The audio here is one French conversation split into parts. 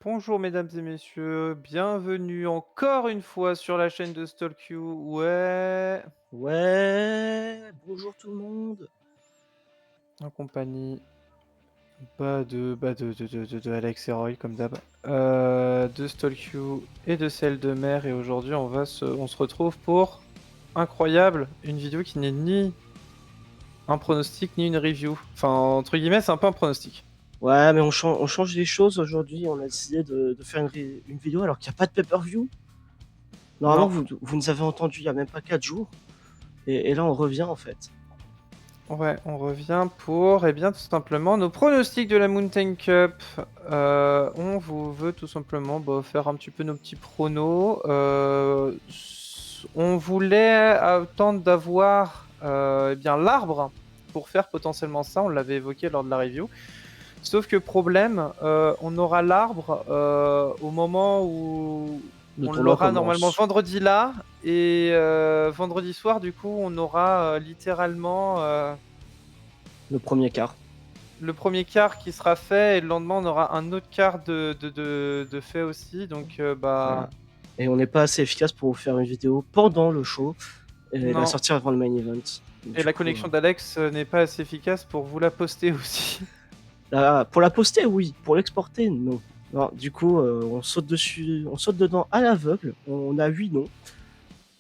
Bonjour mesdames et messieurs, bienvenue encore une fois sur la chaîne de Stalk You. Ouais, Ouais, bonjour tout le monde. en compagnie de Alex et Roy comme d'hab, de Stalk You et de celle de Mère. Et aujourd'hui on se retrouve pour incroyable, une vidéo qui n'est ni un pronostic ni une review. Enfin entre guillemets c'est un peu un pronostic. Ouais, mais on change les choses aujourd'hui. On a décidé de faire une vidéo alors qu'il n'y a pas de pay-per-view. Normalement, Non, vous nous avez entendu il n'y a même pas 4 jours. Et là, on revient en fait. ouais, on revient pour, eh bien, tout simplement, nos pronostics de la Mountain Cup. On vous veut tout simplement faire un petit peu nos petits pronos. On voulait attendre d'avoir eh bien l'arbre pour faire potentiellement ça. On l'avait évoqué lors de la review. Sauf que problème, on aura l'arbre au moment où Le on tournoi l'aura normalement commence. vendredi là. Et vendredi soir, du coup, on aura littéralement Le premier quart. le premier quart qui sera fait. Et le lendemain, on aura un autre quart de fait aussi. Donc, Voilà. Et on n'est pas assez efficace pour vous faire une vidéo pendant le show et la non. sortir avant le main event. Et Du la coup, connexion d'Alex n'est pas assez efficace pour vous la poster aussi. pour la poster, oui. Pour l'exporter, non. Non, du coup, on saute dessus, on saute dedans à l'aveugle. On a 8 noms.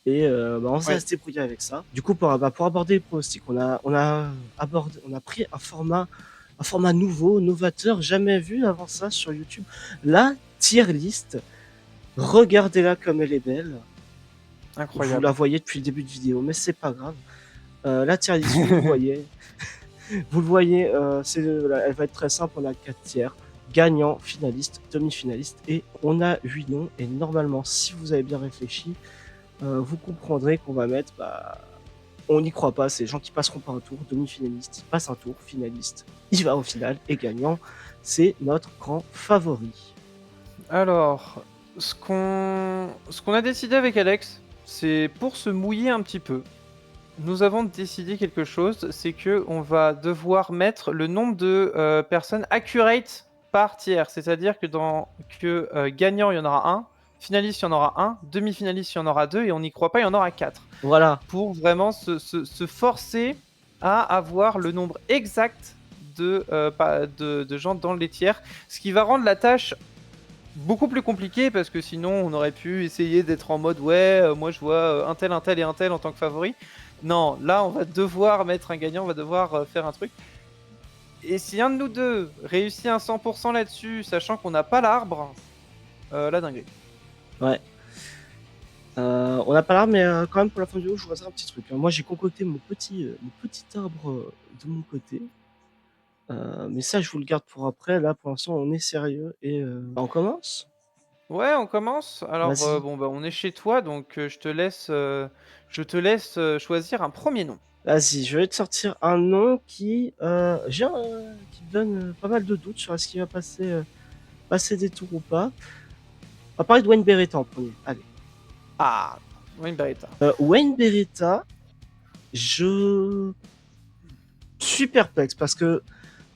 Et on s'est Oui. se débrouiller avec ça. Du coup, pour aborder les pronostics, on a pris un format nouveau, novateur, jamais vu avant ça sur YouTube. La tier list. Regardez-la comme elle est belle. Vous la Incroyable. voyez depuis le début de vidéo, mais c'est pas grave. La tier list, vous le voyez. Vous le voyez, elle va être très simple. On a 4 tiers. Gagnant, finaliste, demi-finaliste. Et on a 8 noms. Et normalement, si vous avez bien réfléchi, vous comprendrez qu'on va mettre on n'y croit pas, c'est les gens qui passeront par un tour, demi-finaliste, il passe un tour, finaliste, il va au final et gagnant, c'est notre grand favori. Alors, ce qu'on a décidé avec Alex, c'est pour se mouiller un petit peu. Nous avons décidé quelque chose, c'est que on va devoir mettre le nombre de personnes accurate par tiers. C'est-à-dire que gagnant, il y en aura un, finaliste, il y en aura un, demi-finaliste, il y en aura deux, et on n'y croit pas, il y en aura quatre. Voilà, Pour vraiment se forcer à avoir le nombre exact de gens dans les tiers, ce qui va rendre la tâche beaucoup plus compliquée, parce que sinon on aurait pu essayer d'être en mode ouais, moi je vois un tel et un tel en tant que favori. Non, là on va devoir mettre un gagnant, on va devoir faire un truc. Et si un de nous deux réussit un 100% là-dessus, sachant qu'on n'a pas l'arbre, la dinguerie. ouais. On n'a pas l'arbre, mais quand même pour la fin du vidéo, je vous un petit truc, hein. Moi j'ai concocté mon petit arbre de mon côté. Mais ça, je vous le garde pour après. Là, pour l'instant, on est sérieux et on commence. Ouais, on commence. Alors Vas-y, bon bah on est chez toi, donc je te laisse choisir un premier nom. vas-y, je vais te sortir un nom qui me donne pas mal de doutes sur est-ce qu'il va passer des tours ou pas. On va parler de Wayne Beretta en premier. Allez. Ah, Wayne Beretta. Wayne Beretta, je suis perplexe parce que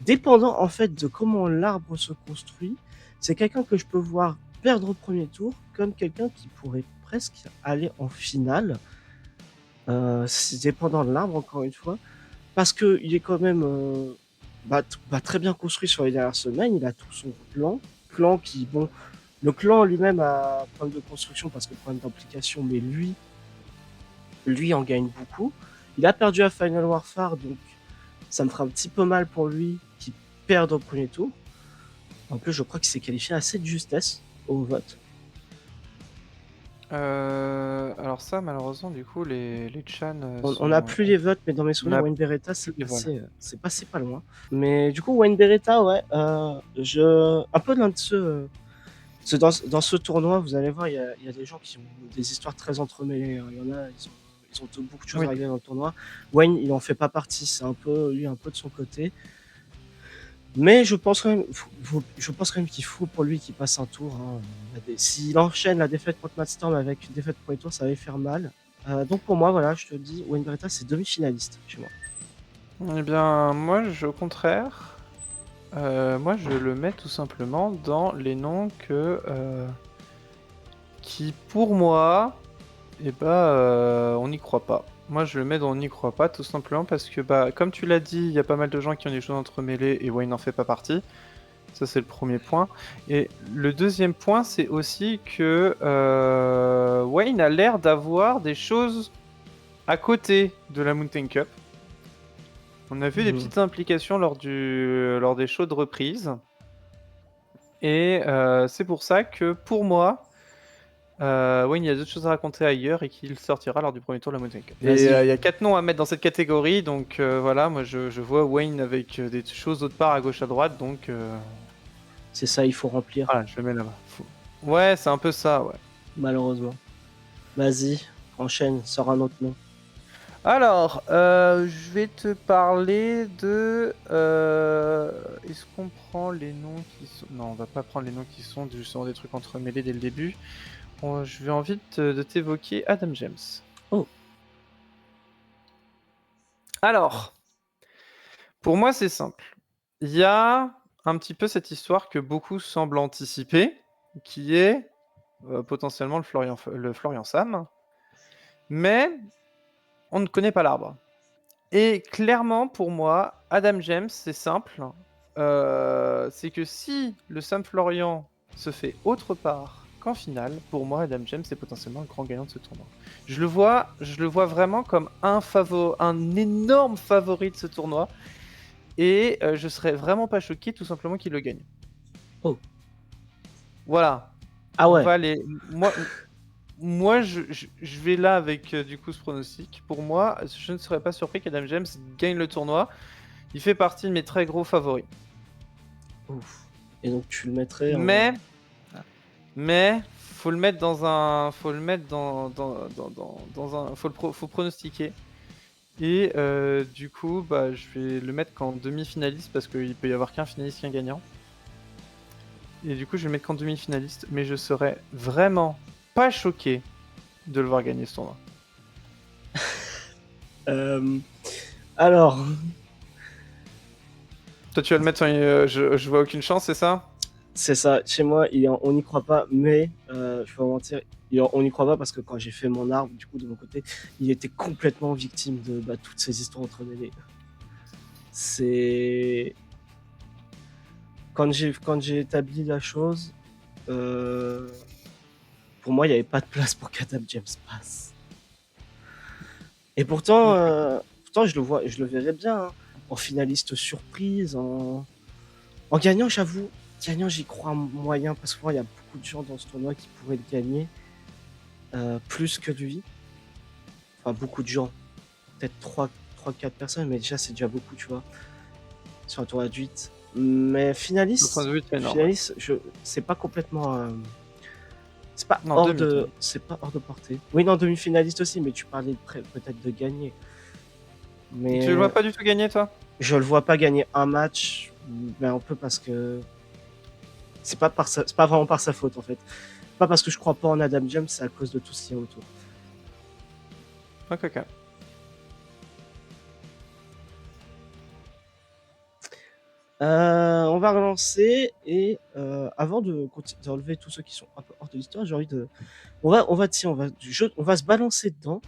dépendant en fait de comment l'arbre se construit, c'est quelqu'un que je peux voir perdre au premier tour comme quelqu'un qui pourrait presque aller en finale. C'est dépendant de l'arbre encore une fois. Parce qu'il est quand même très bien construit sur les dernières semaines. Il a tout son clan qui, bon, le clan lui-même a un problème de construction parce que problème d'implication, mais lui en gagne beaucoup. Il a perdu à Final Warfare, donc ça me fera un petit peu mal pour lui qu'il perde au premier tour. En plus, je crois qu'il s'est qualifié assez de justesse au vote. Alors ça, malheureusement, du coup, les Chan On n'a sont... plus les votes, mais dans mes on souvenirs, a Wayne Beretta, plus les voiles. c'est passé pas loin. Mais du coup, Wayne Beretta, ouais, un peu l'un de ceux. Parce que dans ce tournoi, vous allez voir, il y a des gens qui ont des histoires très entremêlées, hein. Il y en a, ils ont beaucoup de choses à Oui. régler dans le tournoi. Wayne, il en fait pas partie, c'est un peu, lui, un peu de son côté. Mais je pense quand même qu'il faut pour lui qu'il passe un tour, hein. S'il enchaîne la défaite contre Matt Storm avec une défaite premier tour, ça va lui faire mal. Donc pour moi, voilà, je te dis, Wayne Beretta, c'est demi-finaliste chez moi. Eh bien, moi, au contraire, Moi, je le mets tout simplement dans les noms qui, pour moi, on n'y croit pas. Moi, je le mets dans on n'y croit pas, tout simplement parce que, comme tu l'as dit, il y a pas mal de gens qui ont des choses entremêlées et Wayne n'en fait pas partie. Ça, c'est le premier point. Et le deuxième point, c'est aussi que Wayne a l'air d'avoir des choses à côté de la Mountain Cup. On a vu des petites implications lors des shows de reprise. Et c'est pour ça que, pour moi, Wayne, il y a d'autres choses à raconter ailleurs et qu'il sortira lors du premier tour de la Mountain Cup. Et il y a 4 noms à mettre dans cette catégorie, donc voilà, moi je vois Wayne avec des choses autre part à gauche à droite, donc C'est ça, il faut remplir. voilà, je le mets là-bas. Ouais, c'est un peu ça, ouais. Malheureusement. Vas-y, enchaîne, sors un autre nom. Alors, je vais te parler de... Est-ce qu'on prend les noms qui sont... Non, on va pas prendre les noms qui sont justement des trucs entremêlés dès le début. Je vais envie de t'évoquer Adam James. Oh. Alors, pour moi, c'est simple. Il y a un petit peu cette histoire que beaucoup semblent anticiper, qui est potentiellement le Florian Sam. Mais on ne connaît pas l'arbre. Et clairement, pour moi, Adam James, c'est simple. C'est que si le Sam Florian se fait autre part qu'en finale, pour moi, Adam James est potentiellement le grand gagnant de ce tournoi. Je le vois vraiment comme un énorme favori de ce tournoi. Et je serais vraiment pas choqué, tout simplement, qu'il le gagne. Oh. Voilà. Ah ouais. On va aller... Moi, je vais là avec du coup ce pronostic. Pour moi, je ne serais pas surpris qu'Adam James gagne le tournoi. Il fait partie de mes très gros favoris. Ouf. Et donc tu le mettrais Mais faut le mettre dans un, faut pronostiquer. Et du coup, je vais le mettre qu'en demi-finaliste parce qu'il peut y avoir qu'un finaliste, qu'un gagnant. Et du coup, je vais le mettre qu'en demi-finaliste, mais je serais vraiment pas choqué de le voir gagner ce tournoi. Alors. Toi, tu vas le mettre je vois aucune chance, c'est ça? C'est ça. Chez moi, on n'y croit pas, mais je vais pas mentir, on n'y croit pas parce que quand j'ai fait mon arbre, du coup, de mon côté, il était complètement victime de toutes ces histoires entremêlées. C'est. Quand j'ai établi la chose, pour moi, il n'y avait pas de place pour qu'Adam James passe. Et pourtant, je le verrais bien hein, en finaliste surprise, en gagnant, j'avoue. Gagnant, j'y crois moyen parce que moi, il y a beaucoup de gens dans ce tournoi qui pourraient le gagner plus que lui. Enfin, beaucoup de gens. Peut-être 3-4 personnes, mais déjà, c'est déjà beaucoup, tu vois. Sur un tournoi de 8. Mais finaliste, c'est pas complètement. C'est pas hors de portée. Oui, non, demi-finaliste aussi, mais tu parlais peut-être de gagner. Mais tu le vois pas du tout gagner, toi? Je le vois pas gagner un match, mais un peu parce que c'est pas vraiment par sa faute en fait. Pas parce que je crois pas en Adam James, c'est à cause de tout ce qu'il y a autour. Ok. On va relancer et avant d'enlever tous ceux qui sont un peu hors de l'histoire, j'ai envie de, on va se balancer dedans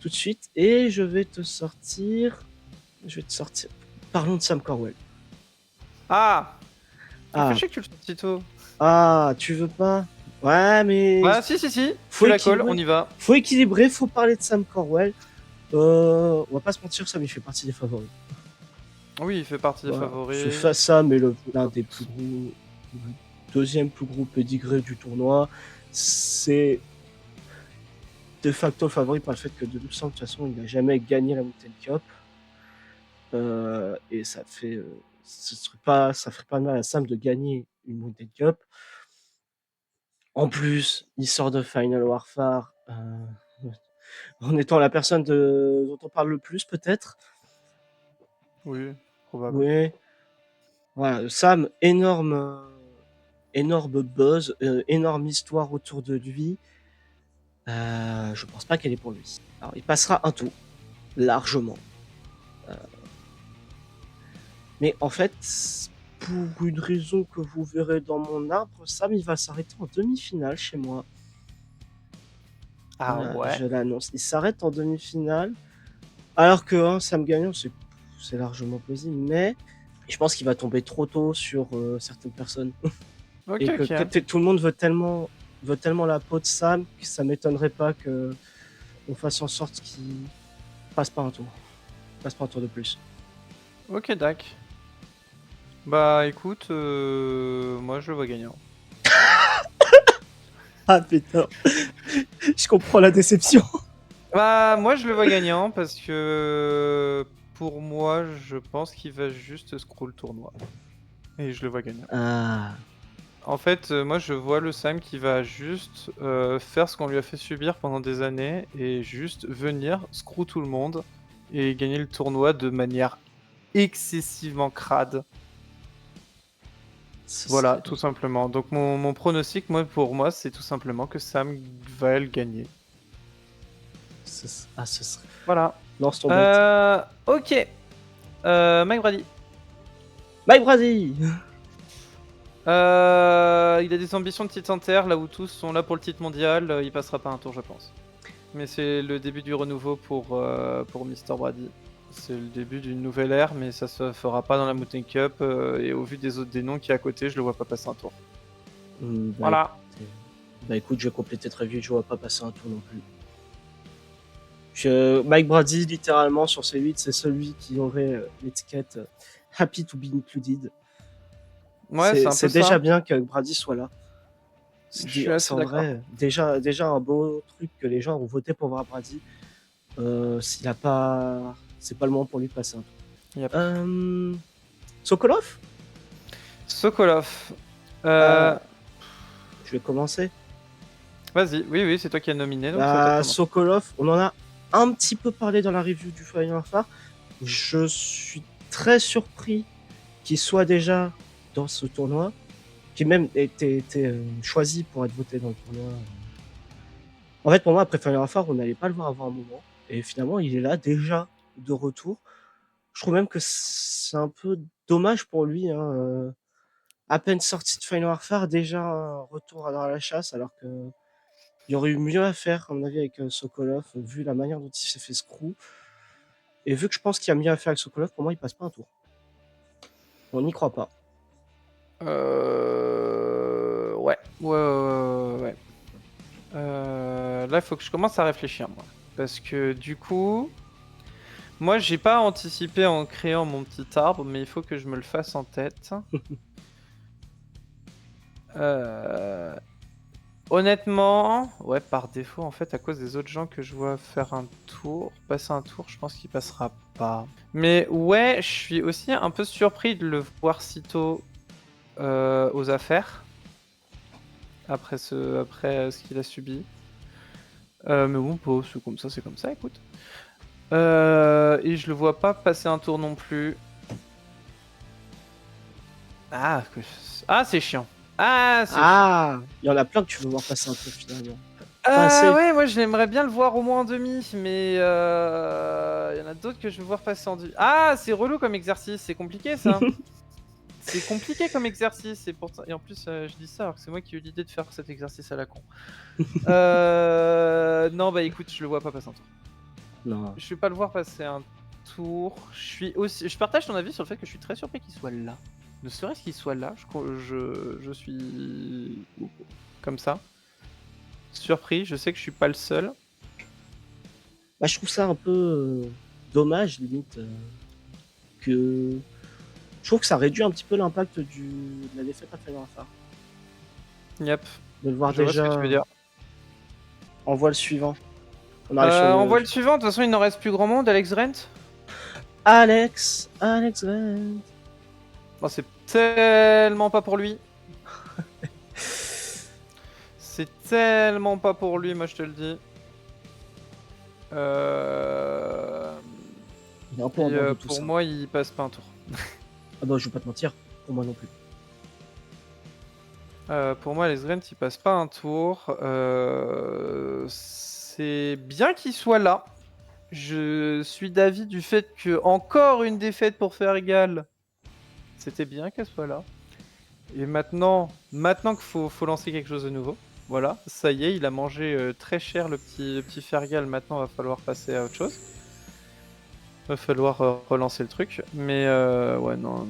tout de suite et je vais te sortir. Parlons de Sam Corwell. Ah. Fais chier que tu le sortes si tôt. Ah, tu veux pas? Ouais, mais. Ah, si. Tu la colles, on y va. Faut équilibrer, faut parler de Sam Corwell. On va pas se mentir, Sam il fait partie des favoris. Oui, il fait partie des favoris. C'est Sam est l'un des plus gros, deuxième plus gros pédigré du tournoi. C'est de facto le favori par le fait que de toute façon il n'a jamais gagné la Mountain Cup. Et ça ferait pas de mal à Sam de gagner une Mountain Cup. En plus, il sort de Final Warfare en étant la personne dont on parle le plus, peut-être. Oui, probablement. Oui. Voilà, Sam, énorme buzz, énorme histoire autour de lui. Je pense pas qu'elle est pour lui. Alors, il passera un tour, largement. Mais en fait, pour une raison que vous verrez dans mon arbre, Sam il va s'arrêter en demi-finale chez moi. Ah Voilà, ouais. je l'annonce. Il s'arrête en demi-finale. Alors que Sam gagnant, c'est largement possible, mais je pense qu'il va tomber trop tôt sur certaines personnes. Ok, Et que ok. tout le monde veut tellement la peau de Sam que ça m'étonnerait pas que on fasse en sorte qu'il passe pas un tour. Passe pas un tour de plus. Ok, Dac. Bah écoute, moi je le vois gagnant. Ah putain, je comprends la déception. Bah moi je le vois gagnant parce que pour moi je pense qu'il va juste scroll le tournoi. Et je le vois gagnant. Ah. En fait, moi je vois le Sam qui va juste faire ce qu'on lui a fait subir pendant des années et juste venir, screw tout le monde et gagner le tournoi de manière excessivement crade. Ce Voilà, serait... tout simplement. Donc mon pronostic, moi, pour moi, c'est tout simplement que Sam va le gagner. Ah, ce serait... Voilà. Lance ton bet. Ok. Mike Brady. Mike Brady. Il a des ambitions de titre inter, là où tous sont là pour le titre mondial. Il passera pas un tour, je pense. Mais c'est le début du renouveau pour Mr. Brady. C'est le début d'une nouvelle ère, mais ça se fera pas dans la Mountain Cup. Et au vu des autres des noms qui est à côté, je le vois pas passer un tour. Voilà. Bah écoute, je vais compléter très vite, je vois pas passer un tour non plus. Mike Brady, littéralement, sur ces 8, c'est celui qui aurait l'étiquette Happy to be included. Ouais, c'est un peu C'est déjà ça. bien que Brady soit là. Je suis assez C'est en d'accord. vrai déjà un beau truc que les gens ont voté pour voir Brady. S'il a pas, c'est pas le moment pour lui de passer un tour. Yep. Sokolov. Sokolov. Je vais commencer. Vas-y, oui, c'est toi qui as nominé, donc c'est à toi de commencer. Sokolov, on en a un petit peu parlé dans la review du Final Far. Je suis très surpris qu'il soit déjà dans ce tournoi, qui même été choisi pour être voté dans le tournoi. En fait, pour moi, après Final Far, on n'allait pas le voir avant un moment. Et finalement, il est là déjà de retour. Je trouve même que c'est un peu dommage pour lui. Hein. À peine sorti de Final Warfare, déjà un retour dans la chasse, alors que il y aurait eu mieux à faire, à mon avis, avec Sokolov, vu la manière dont il s'est fait screw. Et vu que je pense qu'il y a mieux à faire avec Sokolov, pour moi, il passe pas un tour. On n'y croit pas. Ouais. Là, il faut que je commence à réfléchir, moi. Parce que du coup, moi, j'ai pas anticipé en créant mon petit arbre, mais il faut que je me le fasse en tête. Honnêtement, ouais, par défaut, en fait, à cause des autres gens que je vois faire un tour, passer un tour, je pense qu'il passera pas. Mais ouais, je suis aussi un peu surpris de le voir si tôt aux affaires, après ce qu'il a subi. Mais bon, c'est comme ça, écoute. Et je le vois pas passer un tour non plus. Ah, c'est chiant. Ah, c'est chiant. Il y en a plein que tu veux voir passer un tour finalement. Pas assez. Ouais, moi je l'aimerais bien le voir au moins en demi, mais il y en a d'autres que je veux voir passer en demi. Ah, c'est relou comme exercice, c'est compliqué ça. C'est compliqué comme exercice, et en plus je dis ça alors que c'est moi qui ai eu l'idée de faire cet exercice à la con. Non, bah écoute, je le vois pas passer un tour. Non. Je vais pas le voir passer un tour. Je partage ton avis sur le fait que je suis très surpris qu'il soit là. Ne serait-ce qu'il soit là, je suis comme ça. Surpris, je sais que je suis pas le seul. Bah, je trouve ça un peu dommage, limite, que... Je trouve que ça réduit un petit peu l'impact de la défaite à Final Far. Yep. De le voir Je vois ce que tu veux déjà... dire. On voit le suivant. On arrive sur On le... voit le suivant, de toute façon il n'en reste plus grand monde, Alex Grant. Alex Grant. Bon, c'est tellement pas pour lui. C'est tellement pas pour lui, moi je te le dis. Il est un peu en dehors de tout Pour ça. moi, il passe pas un tour. Ah bah, je vais pas te mentir. Pour moi non plus. Pour moi, Alex Grant, il passe pas un tour. C'est bien qu'il soit là. Je suis d'avis du fait que encore une défaite pour faire égal. C'était bien qu'elle soit là. Et maintenant qu'il faut lancer quelque chose de nouveau, voilà, ça y est, il a mangé très cher le petit Fergal, maintenant va falloir passer à autre chose. Va falloir relancer le truc. Mais ouais, non.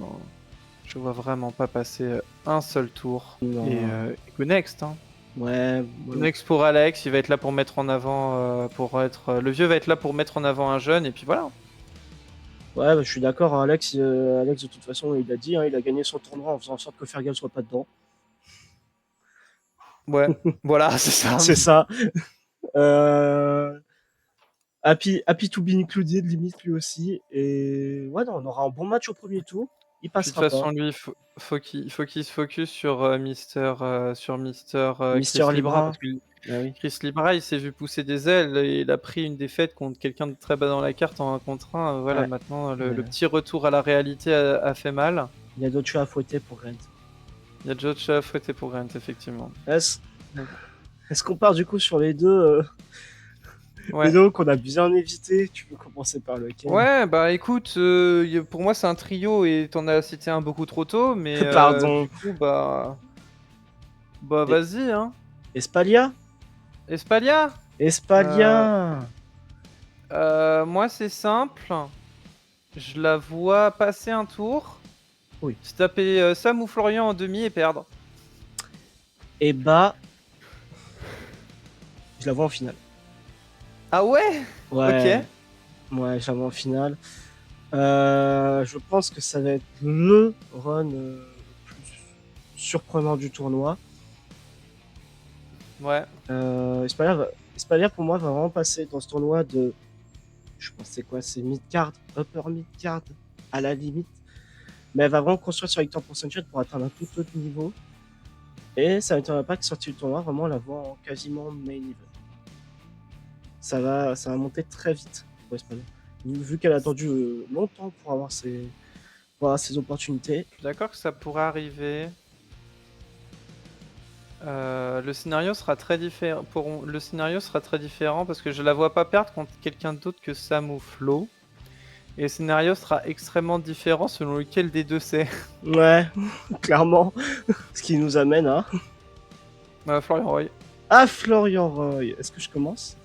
Je vois vraiment pas passer un seul tour. Et Non. go next, hein. Ouais, Go next pour Alex, il va être là pour mettre en avant, le vieux va être là pour mettre en avant un jeune, et puis voilà. ouais, bah, je suis d'accord, hein, Alex, de toute façon, il a dit, hein, il a gagné son tournoi en faisant en sorte que Fergal soit pas dedans. Ouais, voilà, c'est ça. C'est ça. Euh, happy to be included, limite lui aussi. Et ouais, non, on aura un bon match au premier tour. Il Puis de toute passera pas. façon, lui, faut qu'il se focus sur Mister Chris Mister Libra, Libra. parce que Ah oui. Chris Libra, il s'est vu pousser des ailes et il a pris une défaite contre quelqu'un de très bas dans la carte en 1 contre 1. Voilà, Ouais. maintenant, le Ouais. petit retour à la réalité a fait mal. Il y a d'autres choses à fouetter pour Grant. Il y a déjà autre chose à fouetter pour Grant, effectivement. Est-ce qu'on part du coup sur les deux les Ouais. deux qu'on a bien évité? Tu peux commencer par lequel? Ouais, bah écoute, pour moi c'est un trio et t'en as cité un beaucoup trop tôt, mais Pardon. du coup, bah Et- vas-y, hein. Espalia? Espalia. Espalia! Moi c'est simple. Je la vois passer un tour, Oui. se taper Sam ou Florian en demi et perdre. Et bah, je la vois en finale. Ah ouais? Ouais. Ok. Ouais, je la vois en finale. Je pense que ça va être le run plus surprenant du tournoi. Ouais. Espalia, pour moi, va vraiment passer dans ce tournoi de. Je pense c'est quoi? C'est mid-card, upper mid-card, à la limite. Mais elle va vraiment construire sur Victor Sunshine pour atteindre un tout autre niveau. Et ça ne m'étonnerait pas que sortie du tournoi, vraiment, on la voit en quasiment main event. Ça va monter très vite pour Espalia. Vu qu'elle a attendu longtemps pour avoir ses opportunités. Je suis d'accord que ça pourrait arriver. Le scénario sera très différent. Le scénario sera très différent parce que je la vois pas perdre contre quelqu'un d'autre que Sam ou Flo. Et le scénario sera extrêmement différent selon lequel des deux c'est. Ouais, clairement. Ce qui nous amène à. Florian Roy. À Florian Roy. Est-ce que je commence?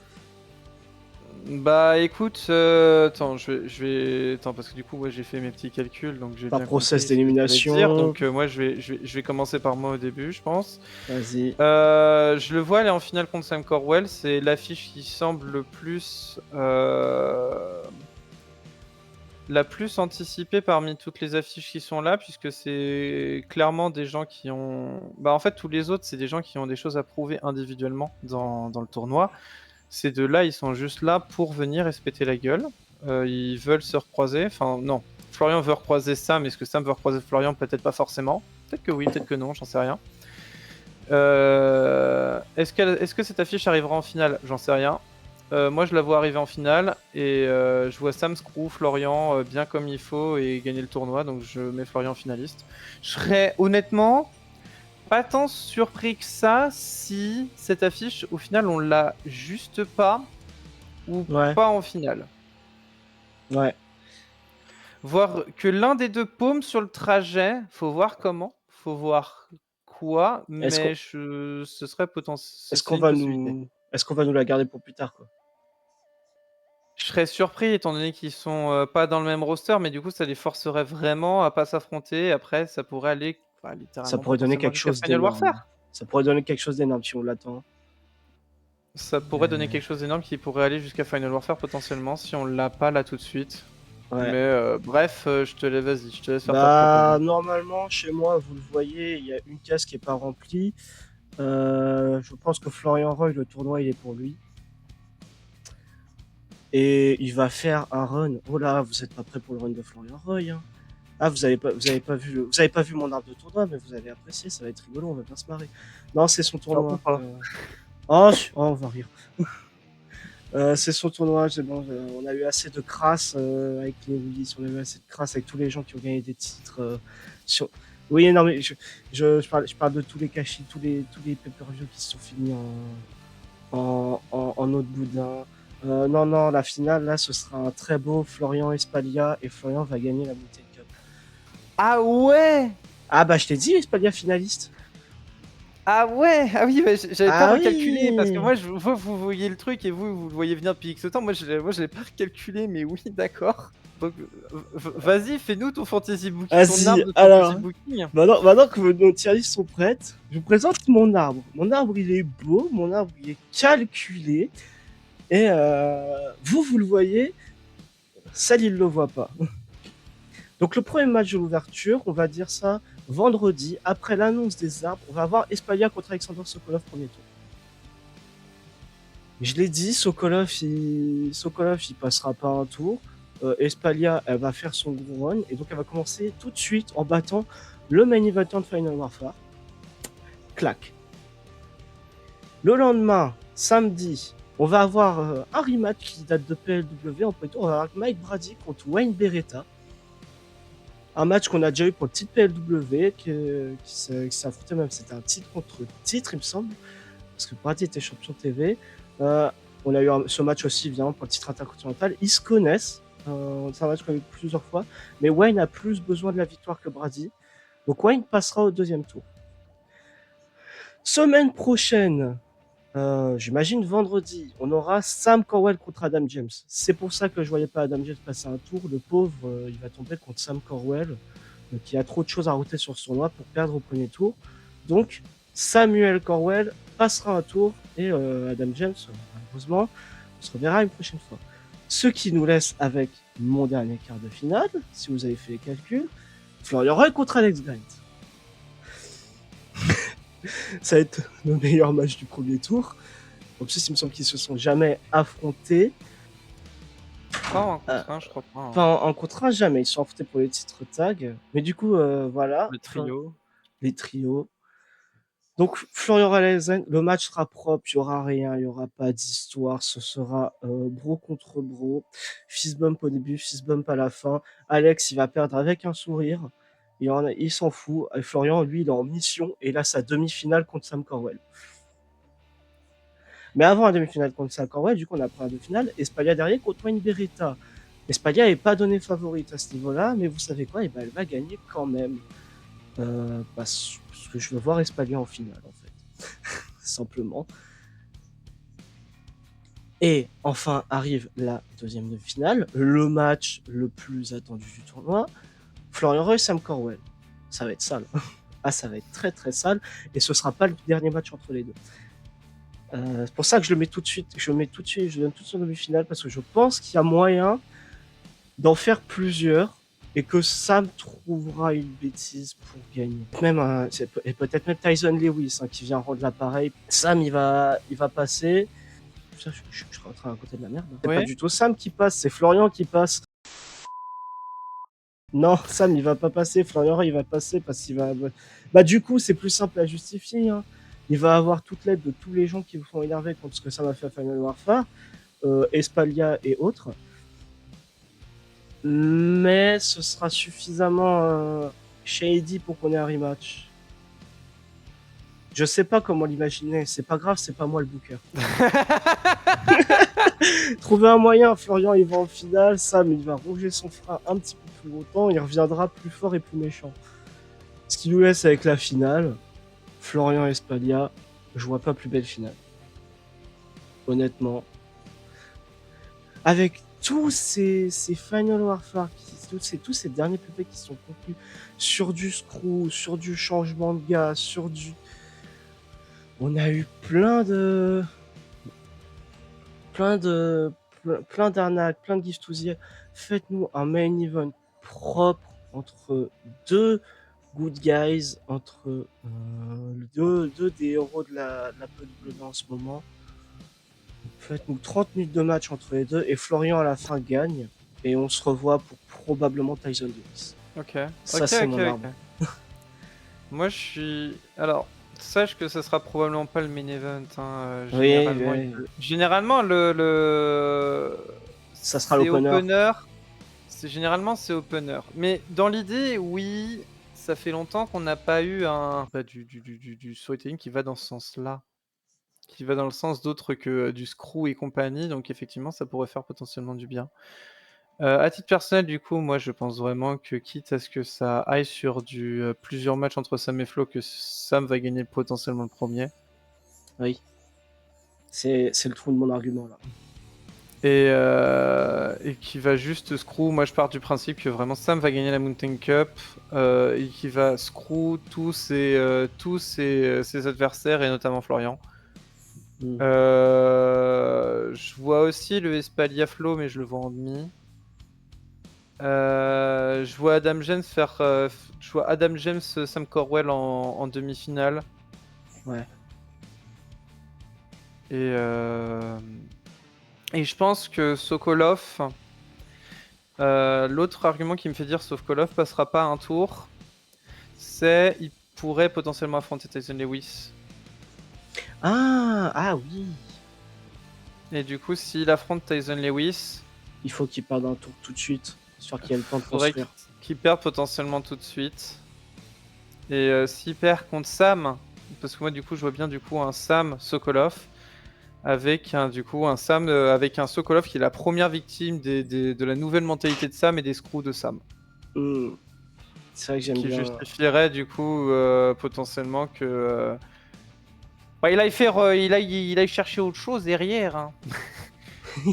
Bah écoute, attends, attends, parce que du coup, moi j'ai fait mes petits calculs, donc j'ai Par bien process compris ce que t'allais dire. d'élimination. Donc moi je vais commencer par moi au début, je pense. Vas-y. Je le vois aller en finale contre Sam Corwell, c'est l'affiche qui semble la plus anticipée parmi toutes les affiches qui sont là, puisque c'est clairement des gens qui ont... Bah en fait, tous les autres, c'est des gens qui ont des choses à prouver individuellement dans le tournoi. Ces deux-là, ils sont juste là pour venir et se péter la gueule. Ils veulent se recroiser. Enfin, non. Florian veut recroiser Sam. Est-ce que Sam veut recroiser Florian? Peut-être pas forcément. Peut-être que oui, peut-être que non, j'en sais rien. Est-ce que cette affiche arrivera en finale? J'en sais rien. Moi, je la vois arriver en finale et je vois Sam screw Florian bien comme il faut et gagner le tournoi. Donc, je mets Florian finaliste. Je serais honnêtement pas tant surpris que ça si cette affiche, au final, on l'a juste pas ou Ouais. pas en finale. Ouais. Voir que l'un des deux paume sur le trajet, faut voir comment, faut voir quoi, mais ce serait potentiel. Est-ce C'est qu'on une va possibilité. nous. Est-ce qu'on va nous la garder pour plus tard, quoi? Je serais surpris étant donné qu'ils sont pas dans le même roster, mais du coup ça les forcerait vraiment à pas s'affronter. Après, ça pourrait aller Ça littéralement pourrait donner potentiellement quelque jusqu'à chose Final d'énorme. Warfare. Ça pourrait donner quelque chose d'énorme si on l'attend. Ça pourrait donner quelque chose d'énorme qui pourrait aller jusqu'à Final Warfare potentiellement si on l'a pas là tout de suite. Ouais. Mais bref, je te laisse, vas-y, je te laisse faire ta Bah, propagande. normalement, chez moi, vous le voyez, il y a une case qui est pas remplie. Je pense que Florian Roy, le tournoi, il est pour lui. Et il va faire un run. Oh là, vous êtes pas prêt pour le run de Florian Roy, hein. Ah, vous avez pas vu mon arbre de tournoi, mais vous avez apprécié, ça va être rigolo, on va bien se marrer. Non, c'est son tournoi. Pas. On va rire. C'est son tournoi, bon, on a eu assez de crasse avec les Willis, on a eu assez de crasse avec tous les gens qui ont gagné des titres. Oui, non, mais je parle de tous les cachis, tous les pay-per-view qui se sont finis en autre boudin. Non, la finale, là, ce sera un très beau Florian Espalia et Florian va gagner la Mountain Cup. Ah ouais! Ah bah je t'ai dit, Espalia finaliste. Ah ouais! Ah oui, bah, j'avais pas Ah recalculé parce que oui. moi, vous voyez le truc et vous le voyez venir depuis X temps. Moi, je l'ai pas recalculé, mais oui, d'accord. Donc, vas-y, fais-nous ton fantasy book, ton Vas-y, arbre de fantasy alors, booking. maintenant que nos tier lists sont prêtes, je vous présente mon arbre. Mon arbre, il est beau, mon arbre, il est calculé. Et vous le voyez, celle, il le voit pas. Donc le premier match de l'ouverture, on va dire ça vendredi, après l'annonce des arbres, on va avoir Espalia contre Alexander Sokolov premier tour. Je l'ai dit, Sokolov, il passera pas un tour. Espalia, elle va faire son gros run, et donc elle va commencer tout de suite en battant le main event de Final Warfare. Clac. Le lendemain, samedi, on va avoir un rematch qui date de PLW en pré-tour. On va avoir Mike Brady contre Wayne Beretta. Un match qu'on a déjà eu pour le titre PLW, qui s'est affronté même, c'était un titre contre titre, il me semble, parce que Brady était champion TV. On a eu ce match aussi, évidemment, pour le titre intercontinental. Ils se connaissent, c'est un match qu'on a eu plusieurs fois, mais Wayne a plus besoin de la victoire que Brady. Donc Wayne passera au deuxième tour. Semaine prochaine, j'imagine vendredi, on aura Sam Corwell contre Adam James. C'est pour ça que je voyais pas Adam James passer un tour. Le pauvre, il va tomber contre Sam Corwell, qui a trop de choses à router sur ce tournoi pour perdre au premier tour. Donc, Samuel Corwell passera un tour et Adam James, malheureusement, on se reverra une prochaine fois. Ce qui nous laisse avec mon dernier quart de finale, si vous avez fait les calculs, Florian Roy contre Alex Grant. Ça va être le meilleur match du premier tour. En plus, il me semble qu'ils se sont jamais affrontés. Pas en contre 1, je crois pas. Enfin, en contre 1, jamais. Ils se sont affrontés pour les titres tag. Mais du coup, voilà. Le trio. Les trios. Donc, Florian Raleigh, le match sera propre, il n'y aura rien, il n'y aura pas d'histoire, ce sera bro contre bro, fist bump au début, fist bump à la fin. Alex, il va perdre avec un sourire, il s'en fout. Et Florian, lui, il est en mission, et là, sa demi-finale contre Sam Corwell. Mais avant la demi-finale contre Sam Corwell, du coup, on a pris la demi-finale, Espalia derrière contre Wayne Beretta. Espalia n'est pas donné favorite à ce niveau-là, mais vous savez quoi, et ben, elle va gagner quand même. Parce que je veux voir Espalia en finale, en fait. Simplement. Et enfin arrive la deuxième demi-finale, le match le plus attendu du tournoi, Florian Roy, Sam Corwell. Ça va être sale. Ah, ça va être très très sale, et ce sera pas le dernier match entre les deux. C'est pour ça que je le mets tout de suite, je donne tout de suite en demi-finale, parce que je pense qu'il y a moyen d'en faire plusieurs, et que Sam trouvera une bêtise pour gagner. Même et peut-être même Tyson Lewis, qui vient rendre l'appareil. Sam, il va passer. Je suis en train de raconter de la merde. C'est pas du tout Sam qui passe, c'est Florian qui passe. Non, Sam, il va pas passer. Florian, il va passer parce qu'il va. Bah, du coup, c'est plus simple à justifier. Il va avoir toute l'aide de tous les gens qui vous font énerver contre ce que Sam a fait à Final Warfare, Espalia et autres. Mais ce sera suffisamment shady pour qu'on ait un rematch. Je sais pas comment l'imaginer. C'est pas grave, c'est pas moi le booker. Trouver un moyen, Florian il va en finale, Sam il va ronger son frein un petit peu plus longtemps, il reviendra plus fort et plus méchant. Ce qui nous laisse avec la finale, Florian Espalia, je vois pas plus belle finale. Honnêtement. Avec tous ces Final Warfare, tous ces derniers PvP qui sont conclus sur du screw, sur du changement de gaz, sur du... On a eu plein d'arnaques, plein de giftousiers. Faites-nous un main event propre entre deux good guys, entre deux des héros de la PW en ce moment. Faites-nous 30 minutes de match entre les deux et Florian à la fin gagne. Et on se revoit pour probablement Tyson Lewis. Ok. Ça, c'est mon arbre. Moi, je suis. Alors, sache que ce sera probablement pas le main event. Généralement, ça sera l'opener. Généralement, c'est opener. Mais dans l'idée, oui, ça fait longtemps qu'on n'a pas eu du storytelling qui va dans ce sens-là. Qui va dans le sens d'autre que du screw et compagnie. Donc, effectivement, ça pourrait faire potentiellement du bien. À titre personnel, du coup, moi je pense vraiment que quitte à ce que ça aille sur plusieurs matchs entre Sam et Flo, que Sam va gagner potentiellement le premier. Oui. C'est le trou de mon argument là. Et qui va juste screw. Moi je pars du principe que vraiment Sam va gagner la Mountain Cup et qui va screw ses adversaires et notamment Florian. Mm. Je vois aussi le Espalia Flo, mais je le vois en demi. Je vois Adam James Sam Corwell en demi-finale. Ouais. Et je pense que Sokolov, l'autre argument qui me fait dire Sokolov passera pas un tour, c'est il pourrait potentiellement affronter Tyson Lewis. Ah oui. Et du coup, s'il affronte Tyson Lewis, Il faut qu'il perde un tour tout de suite, histoire qu'il y ait le temps de faudrait construire. qu'il perde potentiellement tout de suite. Et s'il perd contre Sam, parce que moi du coup je vois bien du coup un Sam Sokolov avec un Sam avec un Sokolov qui est la première victime de la nouvelle mentalité de Sam et des screws de Sam. Mm. C'est vrai que j'aime Qui bien. justifierait du coup potentiellement que il aille chercher autre chose derrière, hein.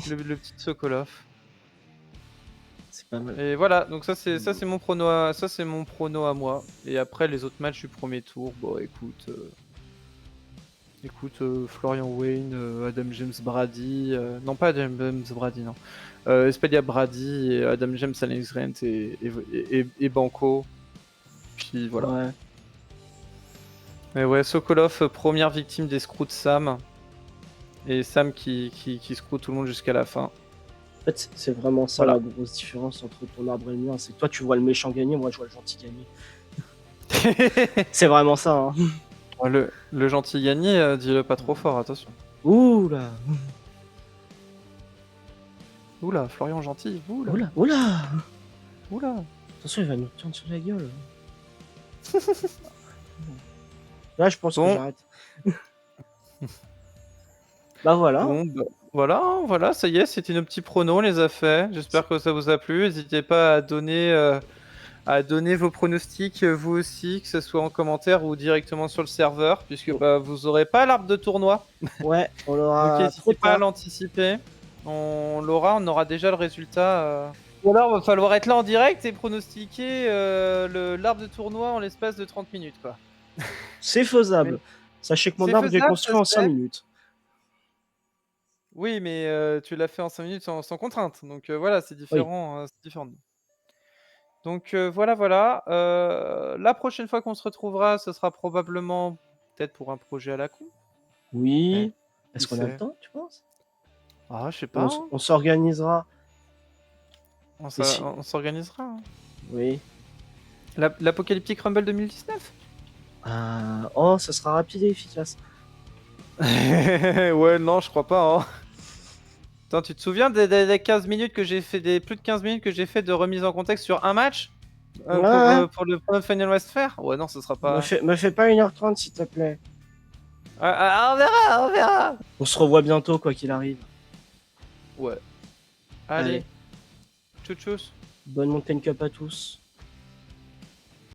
le petit Sokolov. C'est pas mal. Et voilà, donc ça c'est mon prono à moi. Et après les autres matchs du premier tour, bon écoute, Florian Wayne, Adam James Brady, non pas Adam James Brady, non. Espadia Brady, et Adam James, Alex Grant et Banco. Puis voilà. Ouais. Mais ouais, Sokolov, première victime des screws de Sam. Et Sam qui screw tout le monde jusqu'à la fin. En fait, c'est vraiment ça Voilà. la grosse différence entre ton arbre et le mien. C'est que toi, tu vois le méchant gagner, moi, je vois le gentil gagner. C'est vraiment ça, hein. Le gentil gagné, dis-le pas trop fort, attention. Ouh là. Oula, Florian gentil, oula. Oula, oula. Oula. Attention, il va nous tourner sur la gueule. Là, je pense que Bon. j'arrête. Bah voilà. Bon, bah, voilà, ça y est, c'était nos petits pronos, on les a fait. J'espère que ça vous a plu. N'hésitez pas à donner vos pronostics, vous aussi, que ce soit en commentaire ou directement sur le serveur, puisque bah, vous aurez pas l'arbre de tournoi. Ouais, on Donc l'aura trop n'hésitez pas à tard. l'anticiper. On aura déjà le résultat. Ou alors, va falloir être là en direct et pronostiquer l'arbre de tournoi en l'espace de 30 minutes, quoi. C'est faisable. Mais sachez que mon c'est arbre, je l'ai faisable, construit je en 5 sais. minutes. Oui, mais tu l'as fait en 5 minutes sans contrainte. Donc voilà, c'est Oui. différent. C'est différent. Donc voilà. La prochaine fois qu'on se retrouvera, ce sera probablement peut-être pour un projet à la con. Oui. Qui Est-ce qu'on a le sait? temps, tu penses? Ah, je sais pas. On s'organisera. Et si... On s'organisera, hein. Oui. L'Apocalyptic Rumble 2019. Oh, ça sera rapide et efficace. Ouais, non, je crois pas, hein. Attends, tu te souviens des 15 minutes que j'ai fait, des plus de 15 minutes que j'ai fait de remise en contexte sur un match Ouais. pour le Final West Fair? Ouais, non, ce sera pas. Me fais pas 1h30 s'il te plaît. On verra, on verra. On se revoit bientôt, quoi qu'il arrive. Ouais. Allez. Tchou tchous. Bonne Mountain Cup à tous.